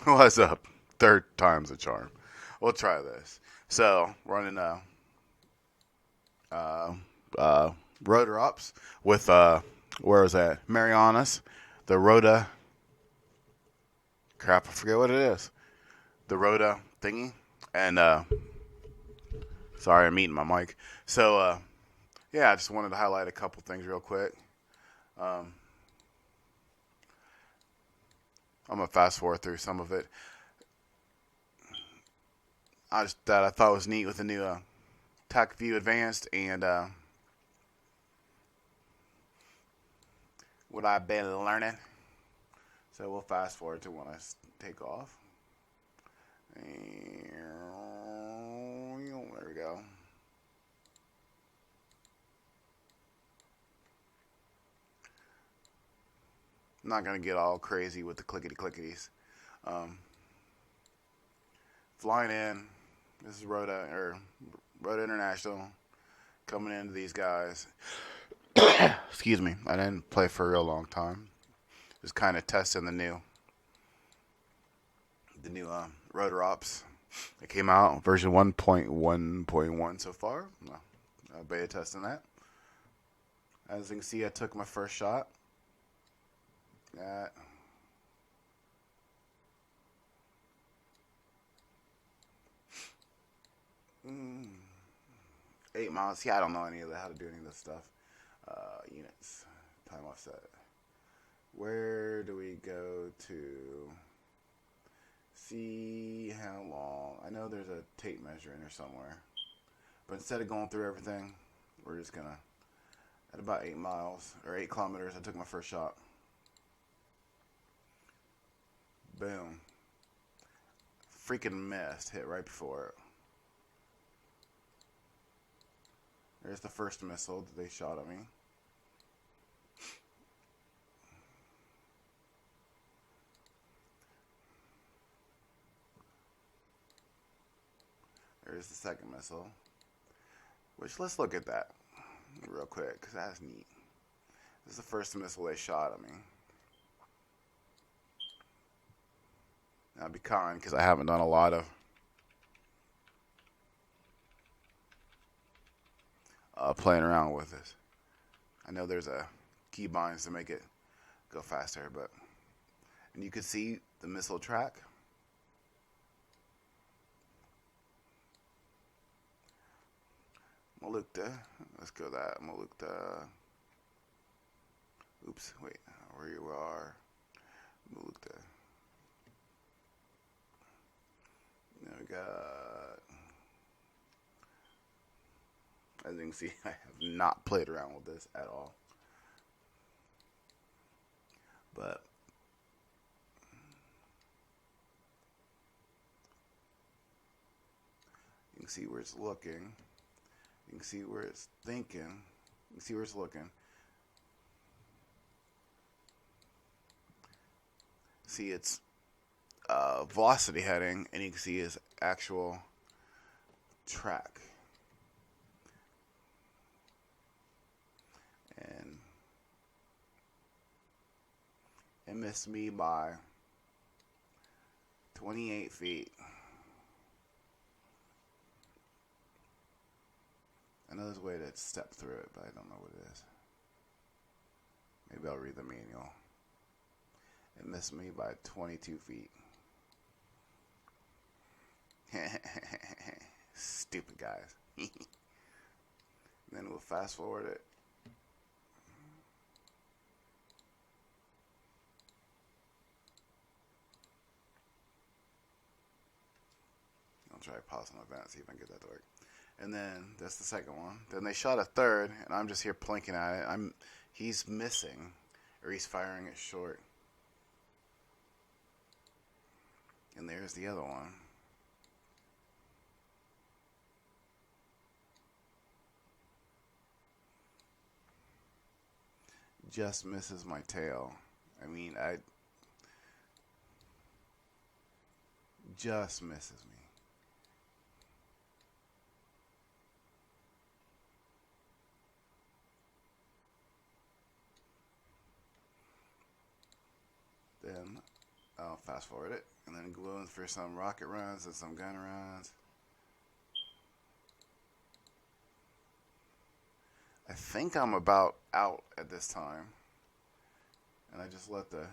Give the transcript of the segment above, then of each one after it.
What's up? Third time's a charm. We'll try this. So, running uh, uh, Rotor Ops with, where was that? Marianas. The Rota. Crap, I forget what it is. The Rota thingy. And, sorry, I'm eating my mic. So, yeah, I just wanted to highlight a couple things real quick. Um, I'm going to fast forward through some of it. That I thought was neat with the new Tacview Advanced and what I've been learning. So we'll fast forward to when I take off. There we go. I'm not gonna get all crazy with the clickety clickities. Um, Flying in, this is Rota International coming into these guys. Excuse me, I didn't play for a real long time. Just kind of testing the new Rotor Ops. It came out version 1.1.1 so far. Beta testing that. As you can see, I took my first shot. That. 8 miles. See, I don't know how to do any of this stuff. Units. Time offset. Where do we go to see how long? I know there's a tape measure in there somewhere. But instead of going through everything, we're just gonna, at about 8 miles, or 8 kilometers, I took my first shot. Boom. Freaking missed. Hit right before it. There's the first missile that they shot at me. There's the second missile. Which, let's look at that real quick, because that's neat. This is the first missile they shot at me. Now be kind, because I haven't done a lot of playing around with this. I know there's a keybinds to make it go faster, but and you can see the missile track. Malukta. Let's go that. Malukta. Oops, wait. Where you are. Malukta. Now we got. As you can see, I have not played around with this at all. But you can see where it's looking. You can see where it's thinking. You can see where it's looking. See its velocity heading, and you can see his actual track. And it missed me by 28 feet. I know there's a way to step through it, but I don't know what it is. Maybe I'll read the manual. It missed me by 22 feet. Stupid guys. Then we'll fast forward it. I'll try pausing my event, see if I can get that to work. And then that's the second one. Then they shot a third, and I'm just here plinking at it. He's missing, or he's firing it short. And there's the other one. Just misses my tail. I mean, just misses me. Then I'll fast fast forward it, and then going for some rocket runs and some gun runs. I think I'm about out at this time, and I just let the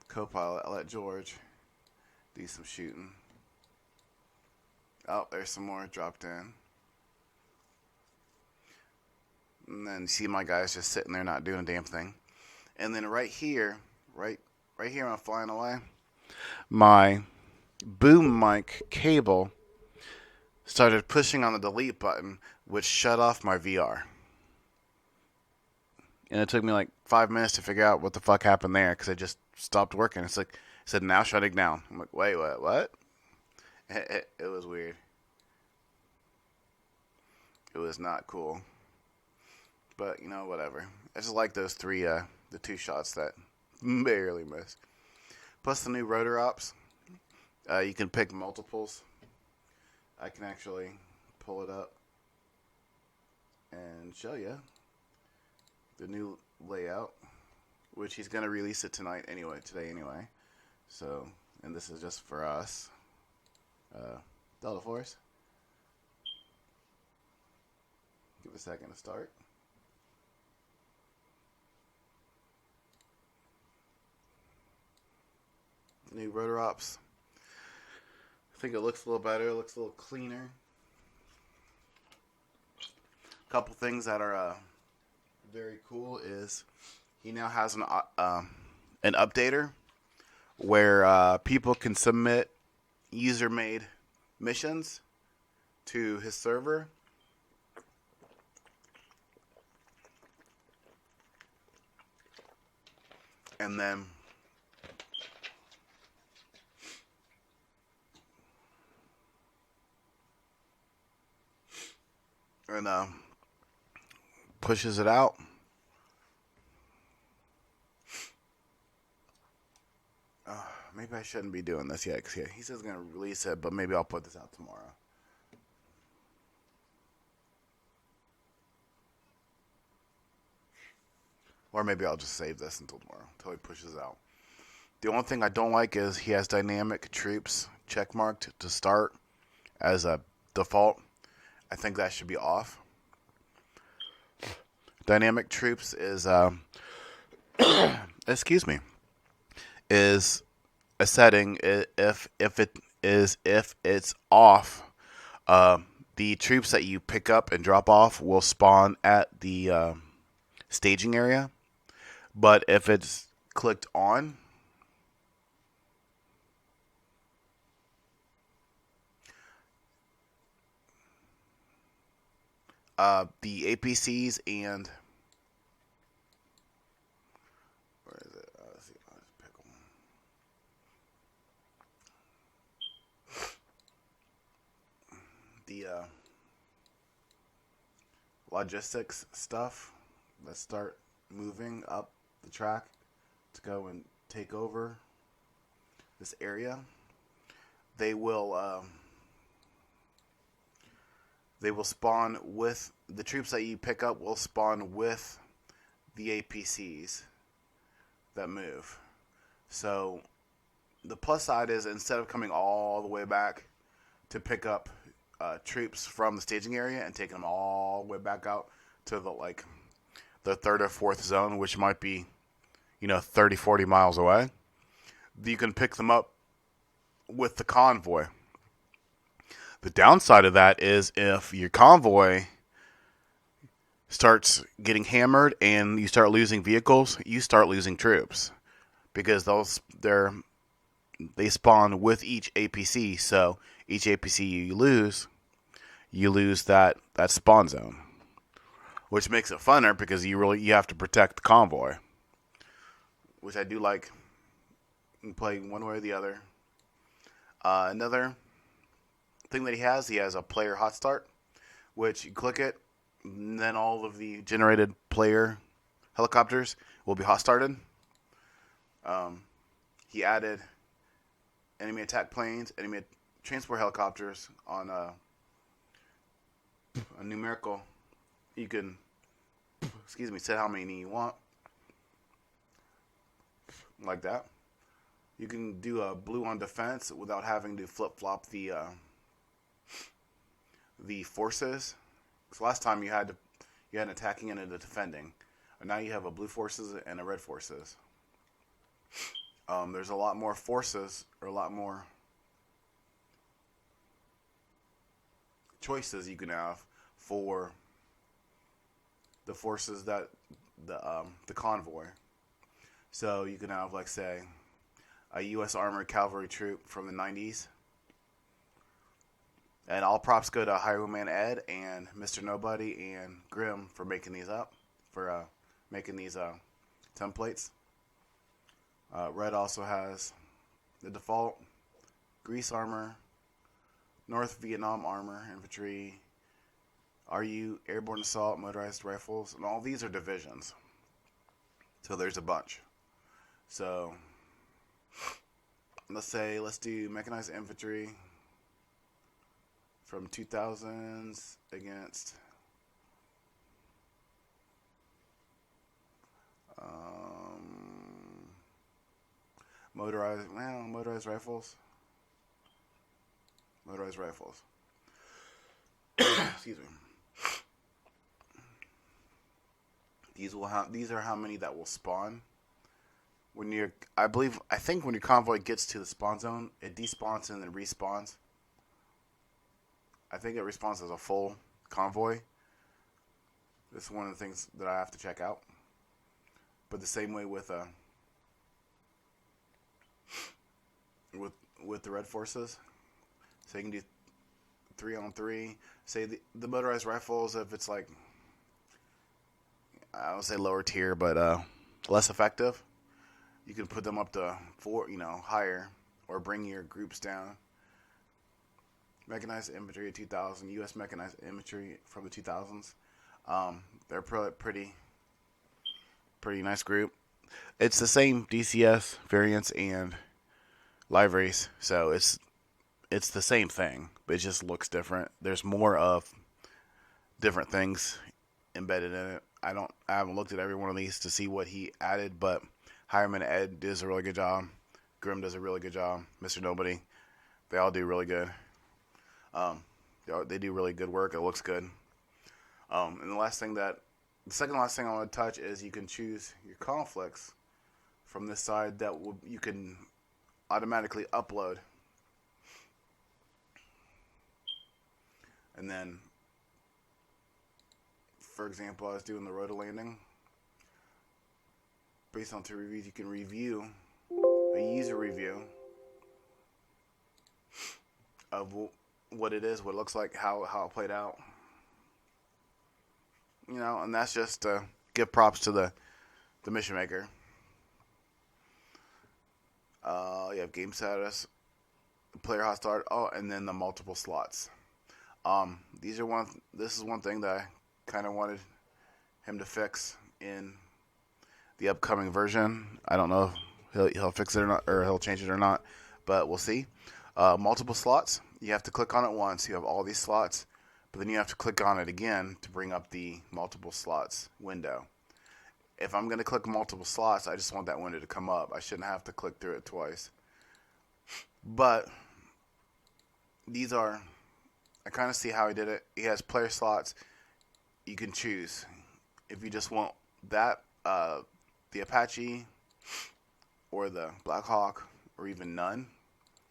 co-pilot, I let George do some shooting. Oh, there's some more dropped in. And then see my guys just sitting there not doing a damn thing. And then right here, right here when I'm flying away, my boom mic cable started pushing on the delete button, which shut off my VR. And it took me like 5 minutes to figure out what the fuck happened there, because it just stopped working. It's like, it said now shutting down. I'm like, wait, what? It was weird. It was not cool. But, you know, whatever. I just like those the 2 shots that barely missed. Plus the new Rotor Ops. You can pick multiples. I can actually pull it up and show you the new layout, which he's going to release it today anyway. So, and this is just for us. Delta Force. Give it a second to start. New Rotor Ops. I think it looks a little better. It looks a little cleaner. A couple things that are very cool is he now has an updater where people can submit user-made missions to his server. And then pushes it out. Maybe I shouldn't be doing this yet, because he says he's going to release it, but maybe I'll put this out tomorrow. Or maybe I'll just save this until tomorrow, until he pushes it out. The only thing I don't like is he has dynamic troops checkmarked to start as a default. I think that should be off. Dynamic troops is excuse me, is a setting. If it's off, the troops that you pick up and drop off will spawn at the staging area. But if it's clicked on, the APCs and where is it? Let's see. I'll just pick one. The logistics stuff. Let's start moving up the track to go and take over this area. They will spawn with the troops that you pick up will spawn with the APCs that move. So the plus side is, instead of coming all the way back to pick up troops from the staging area and taking them all the way back out to the third or fourth zone, which might be 30, 40 miles away, you can pick them up with the convoy. The downside of that is if your convoy starts getting hammered and you start losing vehicles, you start losing troops, because they spawn with each APC. So each APC you lose that spawn zone, which makes it funner because you have to protect the convoy, which I do like. You can play one way or the other. Another thing that he has a player hot start, which you click it, and then all of the generated player helicopters will be hot started. He added enemy attack planes, enemy transport helicopters on a numerical. You can, set how many you want. like that. You can do a blue on defense without having to flip-flop the forces. So last time you had an attacking and a defending. And now you have a blue forces and a red forces. There's a lot more forces, or a lot more choices you can have for the forces that the convoy. So you can have, like, say, a U.S. Armored Cavalry troop from the 90s. And all props go to Highwayman Ed and Mr. Nobody and Grim for making these up, for making these templates. Red also has the default Grease Armor, North Vietnam Armor, Infantry, RU, Airborne Assault, Motorized Rifles, and all these are divisions. So there's a bunch. So let's do Mechanized Infantry from 2000s against motorized rifles. Motorized rifles. Excuse me. These are how many that will spawn when I think when your convoy gets to the spawn zone, it despawns and then respawns. I think it respawns as a full convoy. This is one of the things that I have to check out. But the same way with the red forces, so you can do 3-on-3. Say the motorized rifles, if it's like, I don't say lower tier, but less effective, you can put them up to 4, higher, or bring your groups down. Mechanized Infantry 2000, U.S. Mechanized Infantry from the 2000s. They're pretty nice group. It's the same DCS variants and liveries, so it's the same thing, but it just looks different. There's more of different things embedded in it. I haven't looked at every one of these to see what he added, but Hireman Ed does a really good job. Grim does a really good job. Mr. Nobody, they all do really good. They do really good work. It looks good. And the second last thing I want to touch is you can choose your conflicts from this side that you can automatically upload. And then, for example, I was doing the rotor landing. Based on 2 reviews, you can review a user review of what it is, what it looks like, how it played out. And that's just to give props to the mission maker. You have game status, player hot start, and then the multiple slots. This is one thing that I kind of wanted him to fix in the upcoming version. I don't know if he'll fix it or not, or he'll change it or not, but we'll see. Multiple slots. You have to click on it once. You have all these slots, but then you have to click on it again to bring up the multiple slots window. If I'm going to click multiple slots, I just want that window to come up. I shouldn't have to click through it twice. But I kind of see how he did it. He has player slots. You can choose if you just want that, the Apache, or the Black Hawk, or even none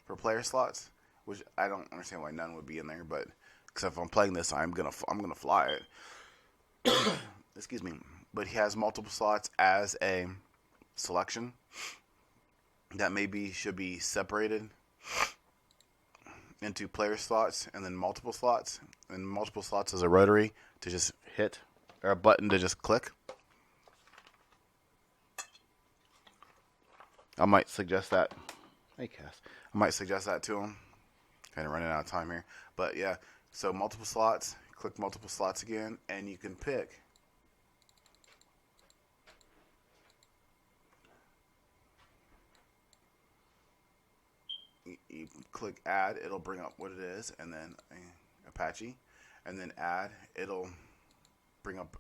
for player slots. Which I don't understand why none would be in there, but because if I'm playing this, I'm gonna fly it. Excuse me. But he has multiple slots as a selection that maybe should be separated into player slots and then multiple slots, and multiple slots as a rotary to just hit, or a button to just click. I might suggest that. Hey, Cass. I might suggest that to him. Kind of running out of time here, but yeah. So multiple slots. Click multiple slots again, and you can pick. You click add, it'll bring up what it is, and then Apache, and then add, it'll bring up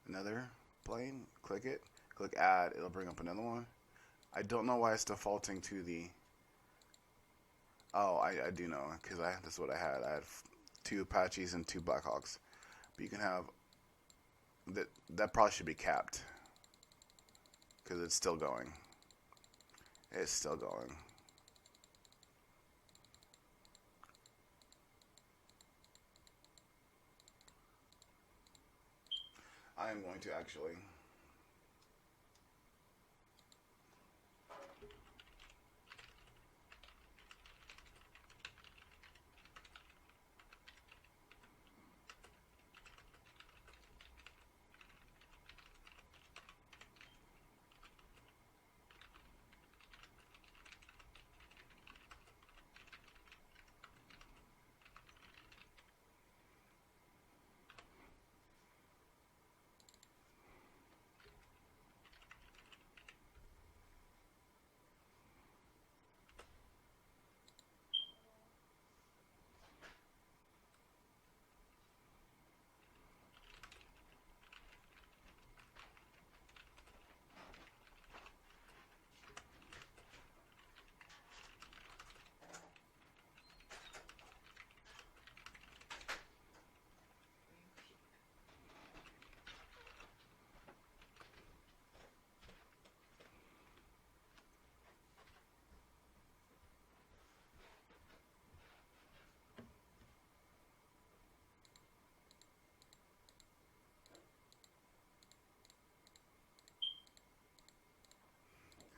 another plane. Click it, Click add, it'll bring up another one. I don't know why it's defaulting to the. Oh, I do know, because this is what I had. I had 2 Apaches and 2 Blackhawks. But you can have that probably should be capped, because it's still going. It's still going. I am going to actually.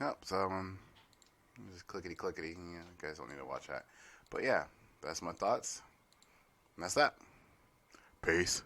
Yep, so just clickety clickety. You guys don't need to watch that. But yeah, that's my thoughts. And that's that. Peace.